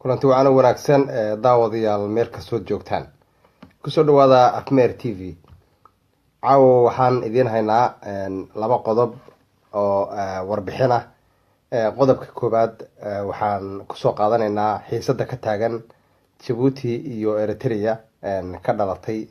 kulanti wacan wanaagsan daawadayaal meel kastoo joogtaan kusoo dhawaada afmeer TV. caawo waxaan idiin haynaa laba qodob oo warbixin ah. qodobka koowaad waxaan kusoo qaadanaynaa xiisada ka taagan Djibouti iyo Eritrea ka dhalatay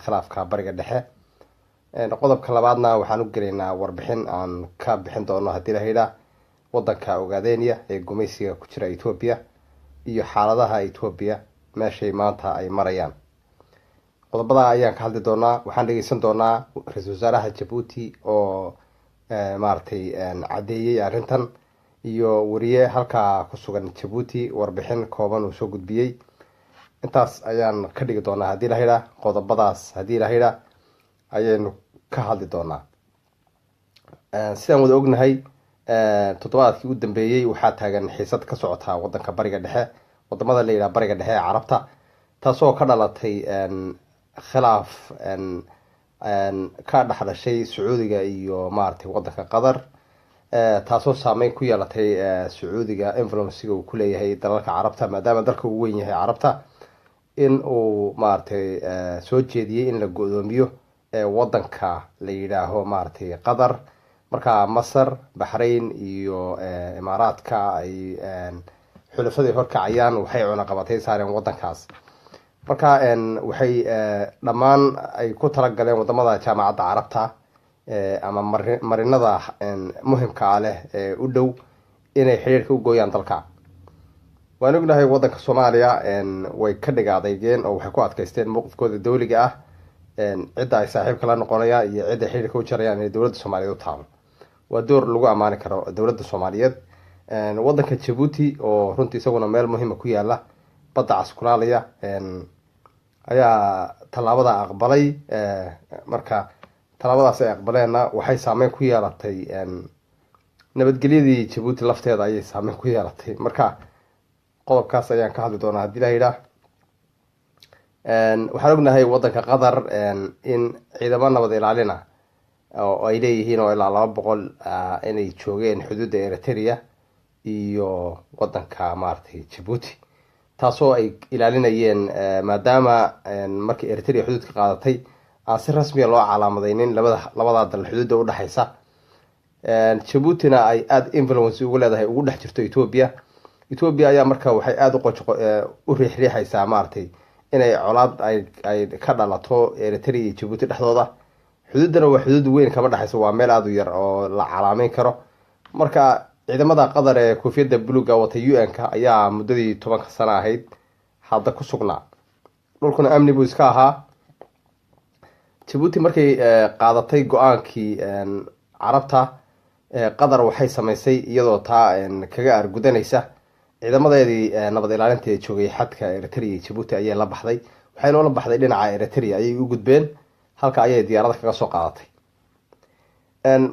khilaafka bariga dhexe. qodobka labaadna waxaan u gelaynaa warbixin aan ka bixin doono haddii la yidhaa wadanka Ogaadenia ee gumaysiga ku jira Ethiopia iyo xaaladaha Ethiopia meeshay maanta ay marayaan. qodobada ayaan ka hadli doonaa. waxaan dhageysan doonaa ra-iisul wasaaraha Djibouti oo maartay cadeeyay arrintan iyo wariye halka ku sugan Djibouti warbixin kooban uu soo gudbiyay. intaas ayaan ka dhigi doonaa haddii la yidhaa qodobadaas haddii la yidhaa ayaynu ka hadli doonaa. sidaan wada ognahay toddobaadkii u dambeeyay waxaa taagan xiisad ka socota wadanka bariga dhexe, wadamada la yidhaha bariga dhexe ee carabta, taasoo ka dhalatay khilaaf ka dhexdhashay Sacuudiga iyo maartay wadanka Qatar, taasoo saameyn ku yeelatay Sacuudiga influence-ga uu ku leeyahay dalalka carabta maadaama dalka uu weyn yahay carabta, in uu maartay soo jeediyay in la go'doomiyo wadanka la yidhaaho maartay Qatar. marka Masar, Bahrain iyo Imaaraadka ay xulafadii horkacayaan waxay cunaqabatay saareen wadankaas. marka waxay dhammaan ay ku talagaleen wadamada jaamacadda carabta ama marinada muhiimka leh ee u dhow inay xiriirka u gooyaan dalka. waan ognahay wadanka Soomaaliya way ka dhigaadeen oo waxay ku adkaysteen mowqifkooda dawliga ah cidda ay saaxiibka la noqonayaan iyo cidda xiriirka u jarayaan ee dowladda Soomaaliyeed u taalo. waa door lagu amaani karo dowladda Soomaaliyeed. wadanka Djibouti oo runtii isaguna meel muhiim ku yaala badda Caskulaalaya ayaa talaabada aqbalay. marka talaabadaas ay aqbaleenna waxay saameyn ku yeelatay nabadgelyadii Djibouti lafteeda ayay saameyn ku yeelatay. marka qodobkaas ayaan ka hadli doonaa haddii la yidhaa. waxaan ognahay wadanka Qatar in ciidamo nabad ilaalina oo ay leeyihiin oo ilaa 200 inay joogeen xuduudda Eritrea iyo wadanka maartay Djibouti, taasoo ay ilaalinayeen maadaama markii Eritrea xuduudka qaadatay aan si rasmi ah loo calaamadeynin labada dal xuduudda u dhaxaysa. Djiboutina ay aad influence ugu leedahay ugu dhex jirto Ethiopia ayaa marka waxay aad u riixaysaa maartay inay colaad ay ka dhalato Eritrea iyo Djibouti dhexdooda. xuduudana waa xuduud weyn kama dhaxayso, waa meel aad u yar oo la calaameyn karo. marka ciidamada Qatar ee koofiyadda buluuga wata UN-ka ayaa muddadii 10 sano ahayd hadda ku sugnaa. dhulkuna amni buu iska ahaa. Djibouti markay qaadatay go-aankii carabta, Qatar waxay samaysay iyadoo taa kaga argudanaysa ciidamadeedii nabad ilaalinta ee joogay xadka Eritrea iyo Djibouti ayay la baxday. waxayna la baxday dhinaca Eritrea ayay u gudbeen, halka ayay diyaarada kaga soo qaadatay.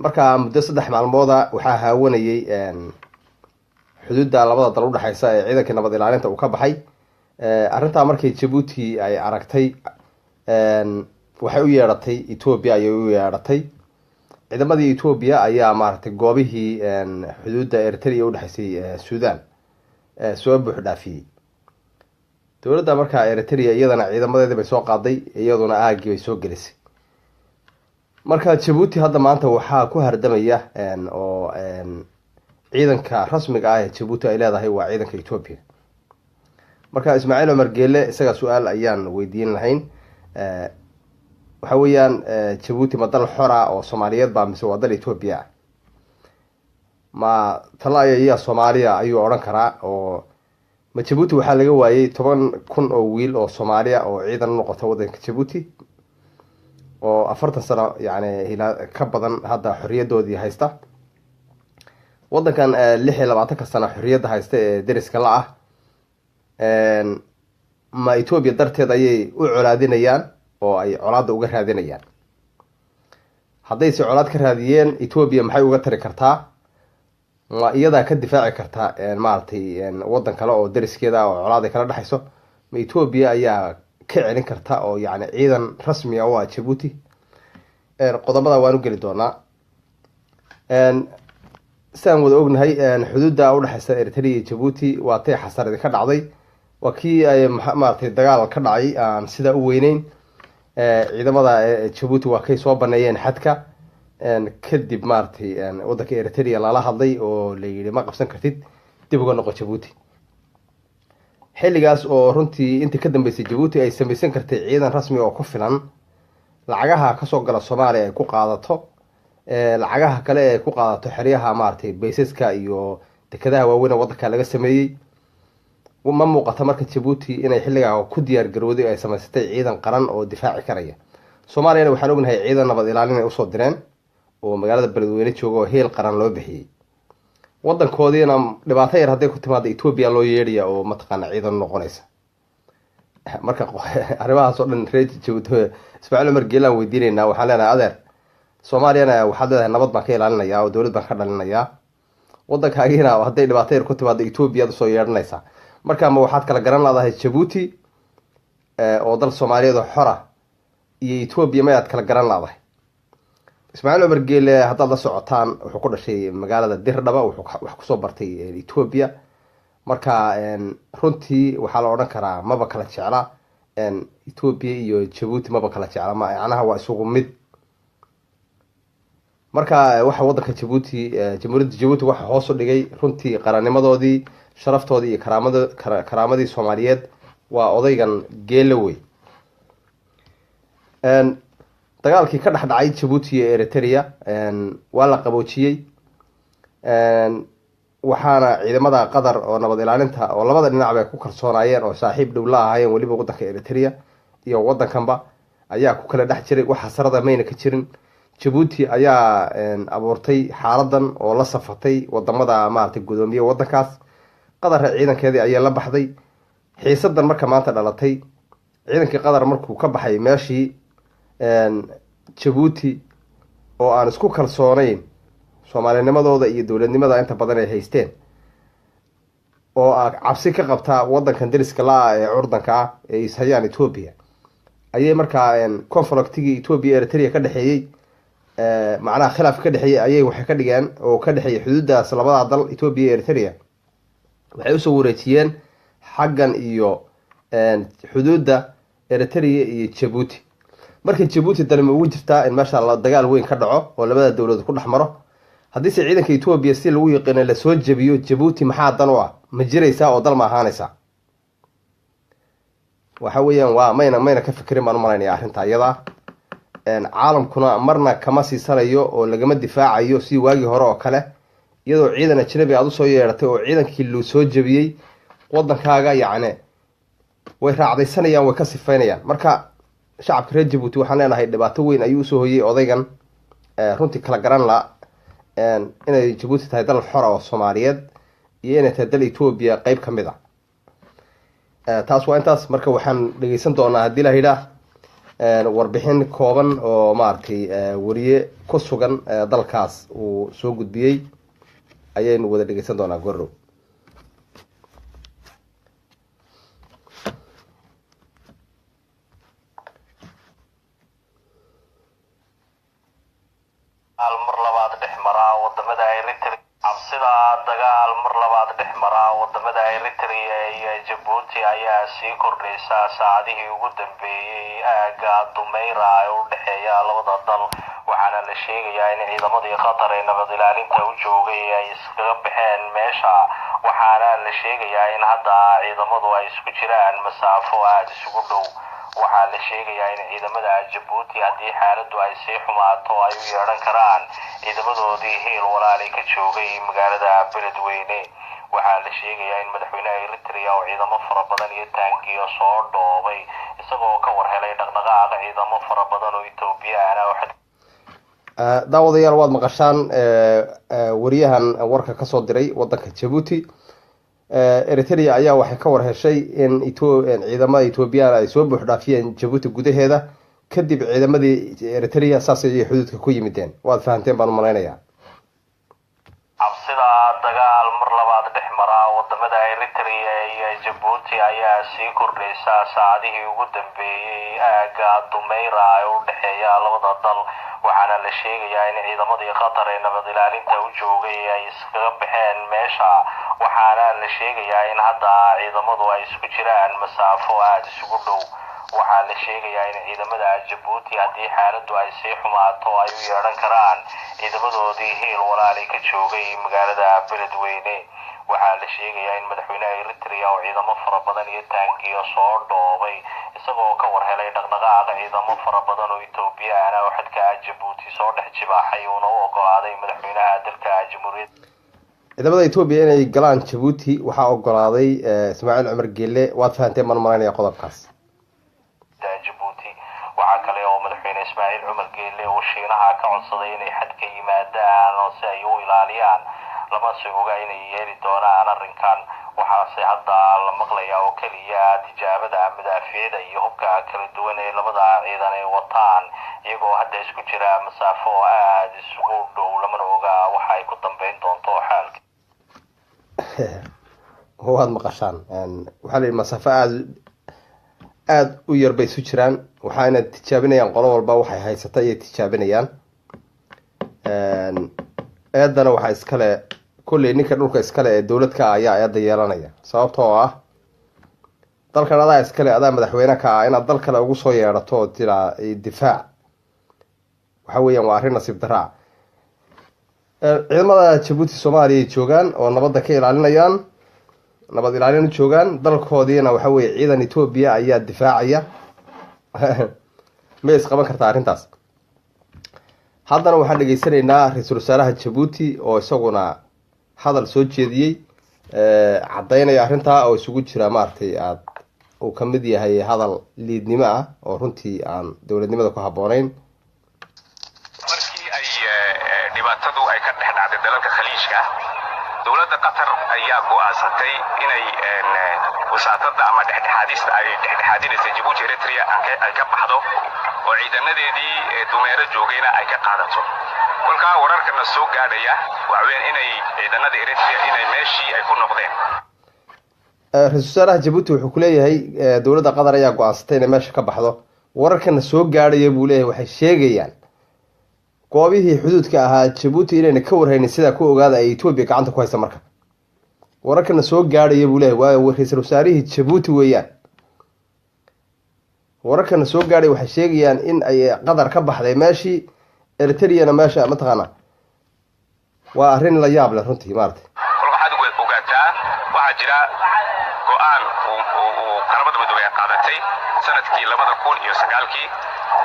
marka muddo 3 maalmooda waxaa haawanayay xuduudda labada dal u dhaxaysa ee ciidanka nabad ilaalinta uu ka baxay. arrintaa markii Djibouti ay aragtay waxay u yeedhatay Ethiopia ayay u yeedhatay. ciidamadii Ethiopia ayaa maartay goobihii xuduudda Eritrea u dhaxaysay Suudaan soo buux dhaafiyay. dowladda marka Eritrea iyadana ciidamadeedii bay soo qaaday, iyaduna aagii bay soo gelisay. marka Djibouti hadda maanta waxaa ku hardamaya oo ciidanka rasmiga ah ee Djibouti ay leedahay waa ciidanka Ethiopia. marka Ismaaciil Omar Geele isaga su'aal ayaan weydiin lahayn. waxa weeyaan Djibouti ma dal xor ah oo Soomaaliyeed baa mise waa dal Ethiopia? ma talaya Soomaaliya ayuu oran karaa oo ma Djibouti waxaa laga waayay 10,000 oo wiil oo Soomaaliya oo ciidan u noqota wadanka Djibouti oo 40 sano yani ka badan hadda xorriyadoodii haysta. wadankan 26 sano xorriyadda haysta ee deriska la ah ma Ethiopia darteed ayay u colaadinayaan oo ay colaadda uga raadinayaan? hadday si colaad ka raadiyeen Ethiopia maxay uga tari kartaa? ma iyada ka difaaci kartaa maartay wadan kale oo deriskeeda oo colaad kala dhaxayso? ma Ethiopia ayaa ka celin karta oo yani ciidan rasmi ah oo Djibouti? qodobada waan u geli doonaa. sidaan wada ognahay xuduudda u dhaxaysa Eritrea iyo Djibouti waa tay xasaradi ka dhacday وكي أي مارتي دجال كنعي عن سيدا وينين إذا ماذا جيبوتي وكي صوب بنيين حدك كدب مارتي ودك إريتريا لا هضي ولي ما قبسن كرتيد تبغى نقطة جيبوتي xilligaas oo runtii intii ka dambeysay Djibouti ay samaysan kartay ciidan rasmi oo ku filan lacagaha ka soo gala Soomaaliya ay ku qaadato lacagaha kale ay ku qaadato xiriyaha maartay baysaska iyo dekedaha waaweyn ee waddanka laga sameeyay ma muuqato marka Djibouti inay xilligaa ku diyaar garowday ay samaysatay ciidan qaran oo difaaci karaya Soomaaliya waxaan ognahay ciidan nabad ilaalin ay u soo direen oo magaalada Beledweyne jooga oo heel qaran loo bixiyay waddankoodiina dhibaato yar haday ku timaado Ethiopia loo yeeriya oo mataqaan ciidan noqonaysa marka arrimahaas oo dhan reer Djibouti Ismaaciil Umar Geelaan weydiinayna waxaan leenahay adeer Soomaaliyana waxaad leedahay nabad baan ka ilaalinayaa oo dawlad baan ka dhalinayaa waddankaagiina haday dhibaato yar ku timaado Ethiopia soo yeeranaysa marka ma waxaad kala garan laadahay Djibouti oo dal Soomaaliyeed oo xor ah iyo Ethiopia ma aad kala garan laadahay Ismaaciil Umar Geele hadda la socotaan wuxuu ku dhashay magaalada Dirdhaba wuxuu wax ku soo bartay Ethiopia marka runtii waxa la oran karaa maba kala jecla Ethiopia iyo Djibouti maba kala jecla macnaha waa isugu mid marka waxa waddanka Djibouti jamhuuriyadda Djibouti waxa hoos u dhigay runtii qarannimadoodii sharaftoodii iyo karaamadii Soomaaliyeed waa odaygan Geele wey dagaalkii ka dhaxdhacay Djibouti iyo Eritrea waa la qaboojiyay waxaana ciidamada Qatar oo nabad ilaalinta oo labada dhinac bay ku kalsoonaayeen oo saaxiib dhow la ahaayeen waliba waddanka Eritrea iyo waddankanba ayaa ku kala dhex jiray waxa sarada mayna ka jirin Djibouti ayaa abuurtay xaaladan oo la safatay wadamada maartay gudoomiye waddankaas Qatar ciidankeedii ayaa la baxday xiisadan marka maanta dhalatay ciidankii Qatar markuu ka baxay meeshii Djibouti oo aan isku kalsoonayn Soomaalinimadooda iyo dawladnimada inta badan ay haysteen oo cabsi ka qabta waddankan dariska la ee urdanka ee ishayaan Ethiopia ayay markaa conflictigi Ethiopia Eritrea ka dhaxeeyay macnaha khilaaf ka dhaxeeyay ayay waxay ka dhigeen oo ka dhaxeeyay xuduudaas labada dal Ethiopia Eritrea waxay u soo wareejiyeen xaggan iyo xuduudda Eritrea iyo Djibouti marka Djibouti dalma ugu jirtaa in meesha la dagaal weyn ka dhaco oo labada dawladood ku dhaxmaro hadii si ciidanka Ethiopia si lagu yaqaan la soo jabiyo Djibouti maxaa dan u ah ma jiraysa oo dal ma ahaanaysa waxa weeyaan waa mayna ka fikirin baan u maleynaya arrinta ayada caalamkuna marna kama siisanayo oo lagama difaacayo si waagi hore oo kale iyadoo ciidan ajnabi aad u soo yeeratay oo ciidankii loo soo jabiyay waddankaaga yacni way raacdaysanayaan way ka sifaynayaan marka shacabka reer Djibouti waxaan leenahay dhibaato weyn ayuu soo hoyay odaygan runtii kala garan la inay Djibouti tahay dal xor ah oo Soomaaliyeed iyo inay tahay dal Ethiopia qayb ka mid ah taas waa intaas marka waxaan dhageysan doonaa hadii la yiraahdo warbixin kooban oo maartay wariye ku sugan dalkaas uu soo gudbiyay ayaynu wada dhageysan doonaa gorrow mar labaad dhexmaraa wadamada Eritrea cabsida dagaal mar labaad dhexmaraa wadamada Eritrea iyo Djibouti ayaa sii kordhaysa saacadihii ugu dambeeyay aaga Dumeira ee u dhaxeeya labada dal waxaana la sheegayaa in ciidamadii Qatar ee nabad ilaalinta u joogay ay iskaga baxeen meesha waxaana la sheegayaa in hadda ciidamadu ay isku jiraan masaafo aad isugu dhow waxaa la sheegayaa in ciidamada Djibouti haddii xaaladdu ay sii xumaato ay u yeeran karaan ciidamadoodii heel walaali ka joogay magaalada Beledweyne waxaa la sheegayaa in madaxweynaha Eritrea oo ciidamo fara badan iyo taangiyo soo dhoobay isagoo ka warhelay dhaqdhaqaaqa ciidamo fara badan oo Ethiopian ah daawadayaal waad maqashaan wariyahan warka ka soo diray waddanka Djibouti Eritrea ayaa waxay ka warheshay in ciidamada Ethiopian ay soo buuxdhaafiyeen Djibouti gudaheeda kadib ciidamadii Eritrea saasay xuduudka ku yimideen waad fahanteen baan u maleynayaa cabsida dagaal mar labaad dhexmaraa wadamada Eritrea iyo Djibouti ayaa sii kordhaysa saacadihii ugu dambeeyay aaga Dumeira ee u dhaxeeya labada dal waxaana la sheegayaa in ciidamadii qatar ee nabad ilaalinta u joogay ay iskaga baxeen meesha, waxaana la sheegayaa in hadda ciidamadu ay isku jiraan masaafo aada isugu dhow. waxaa la sheegayaa in ciidamada Jabuuti haddii xaaladdu ay sii xumaato ay u yeedhan karaan ciidamadoodii hiil walaalay ka joogay magaalada Beledweyne. waxaa la sheegayaa in madaxweynaha Eritrea oo ciidamo fara badan iyo taangiyo soo dhoobay isagoo ka warhelay dhaqdhaqaaqa ciidamo fara badan oo Ethiopian ah oo xadka Jabuuti soo dhex jibaaxay uuna u ogolaaday madaxweynaha dalka Jamhuuriyadda. ciidamada Ethiopia inay galaan Jabuuti waxaa ogolaaday Ismaaciil Cumar Geelle. waad fahanteen man maranaya qodobkaas. Jabuuti waxaa kale oo madaxweyne Ismaaciil Cumar Geelle uu Shiinaha ka codsaday inay xadka yimaadaan oo si ay u ilaaliyaan, lama soo oga inay yeeli doonaan arrinkan. waxaase hadda la maqlayaa oo keliya tijaabada madaafiicda iyo hubka kala duwan ee labada ciidan ay wataan, iyagoo hadda isku jira masaafo aada isugu dhow, lamana oga waxa ay ku dambeyn doonto xaalka. waad maqashaan waxaa la yidhi masaafo aada u yar bay isu jiraan, waxaana tijaabinayaan qolo walba waxay haysata ayay tijaabinayaan. eedana waxaa iskale kolley ninka dhulka iskale ee dowladka ayaa eedda yeelanaya, sababtoo ah dalkan adaa iskale, adaa madaxweyne ka ah, inaad dal kale ugu soo yeedhato oo tiraa difaac waxa weeyaan waa arrin nasiib daraa. ciidamada Jabuuti Soomaaliya ay joogaan oo nabadda ka ilaalinayaan, nabad ilaalin u joogaan, dalkoodiina waxa weeye ciidan Ethiopia ayaa difaacaya. ma isqaban kartaa arrintaas. haddana waxaan dhegeysanaynaa ra-iisul wasaaraha Jabuuti oo isaguna hadal soo jeediyey caddaynaya arrintaa oo isugu jira maaragtay uu ka mid yahay hadal liidnimo ah oo runtii aan dowladnimada ku habboonayn. markii ay dhibaatadu ay ka dhex dhacday dalalka khaliijka, dowladda qatar ayaa go'aansatay inay wasaatada ama dhexdhexaadista ay dhexdhexaadinaysa Jabuuti Eritrea ay ka baxdo oo ciidanadeedii dumeero joogayna ay ka qaadato. kolkaa wararkana soo gaadhaya waxweyn inay ciidanada Eritrea inay meeshii ay ku noqdeen. ra-iisul wasaaraha Jabuuti wuxuu ku leeyahay dowladda qatar ayaa go'aansatay inay meesha ka baxdo. wararkana soo gaadhaya buu leeyahay waxay sheegayaan goobihii xuduudka ahaa Jabuuti inayna ka warhaynin sidaa ku ogaada ay Ethiopia gacanta ku haysa. marka wararkana soo gaadhaya buu leeyahay waa ra-iisul wasaarihii Jabuuti weeyaan. wararkana soo gaadhay waxay sheegayaan in ay qatar ka baxday meeshii, Eritrea meesha mataqaana waa arrin la yaab leh runtii maartay. waxaad ogaataa waxaa jira go'aan uu qaramada midoobay qaadatay sanadkii 2009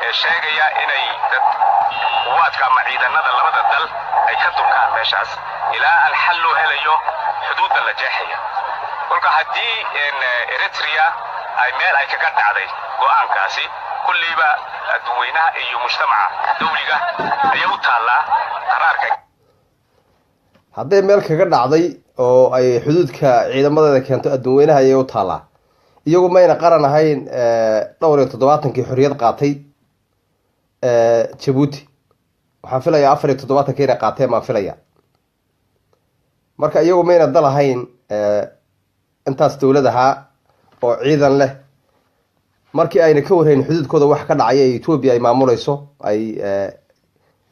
ee sheegaya inay dad quwaadka ama ciidanada labada dal ay ka durkaan meeshaas ilaa aan xal loo helayo xuduudda la jeexayo. kolka haddii Eritrea ay meel ay kaga dhacday go'aankaasi, kulliba dadweynaha iyo mujtamaca dawliga ayaa u taallaa qaraarka. hadday meel kaga dhacday oo ay xuduudka ciidamadeeda keento dadweynaha ayay u taallaa. iyagu mayna qaran ahayn 72 xorriyad qaatay Jabuuti. waxaan filayaa 74 inay qaateen maan filaya. marka iyagu mayna dal ahayn intaas dowlad ahaa oo ciidan leh, markii ayna ka warhayn xuduudkooda wax ka dhacay ee Ethiopia ay maamulayso, ay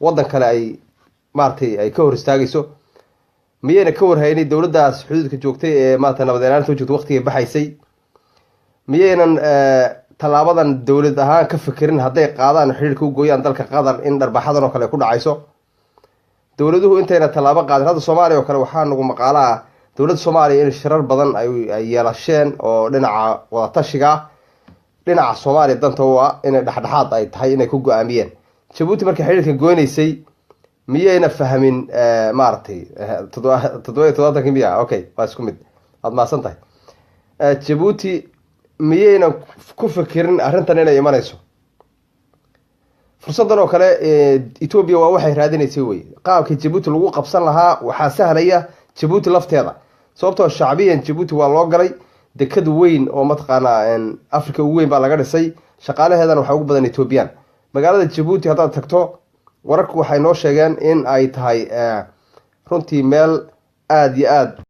wadan kale ay maartay ay ka hor istaagayso, miyayna ka warhaynay dowladdaas xuduudka joogtay ee maanta nabad ilaalinta joogtay waqtigii baxaysay, miyaynan tallaabadan dowlad ahaan ka fikirin hadday qaadaan xiriirka u gooyaan dalka qatar in dharbaxadan oo kale ku dhacayso. dowladuhu intayna tallaabo qaadin, hadda Soomaaliya oo kale waxaa nagu maqaalo ah dowladda Soomaaliya in shirar badan ay yeelasheen oo dhinaca wada tashiga dhinaca Soomaaliya danta u ah inay dhexdhexaad ay tahay inay ku go'aamiyeen. Jabuuti markay xiriirka gooynaysay miyayna fahmin maartay 77 miya okay waa isku mid aad maasan tahay. Jabuuti miyayna ku fikirin arrintan inay imanayso. fursadan oo kale Ethiopia waa waxay raadinaysay way qaabka Jabuuti lagu qabsan lahaa waxaa sahlaya Jabuuti lafteeda, sababtoo shacbiyan Jabuuti waa loo galay dekad weyn oo mataqaana Afrika ugu weyn baa laga dhisay, shaqaalaheedana waxa ugu badan Ethiopian. magaalada Jabuuti haddaad tagto wararku waxay noo sheegeen in ay tahay runtii meel aad iyo aad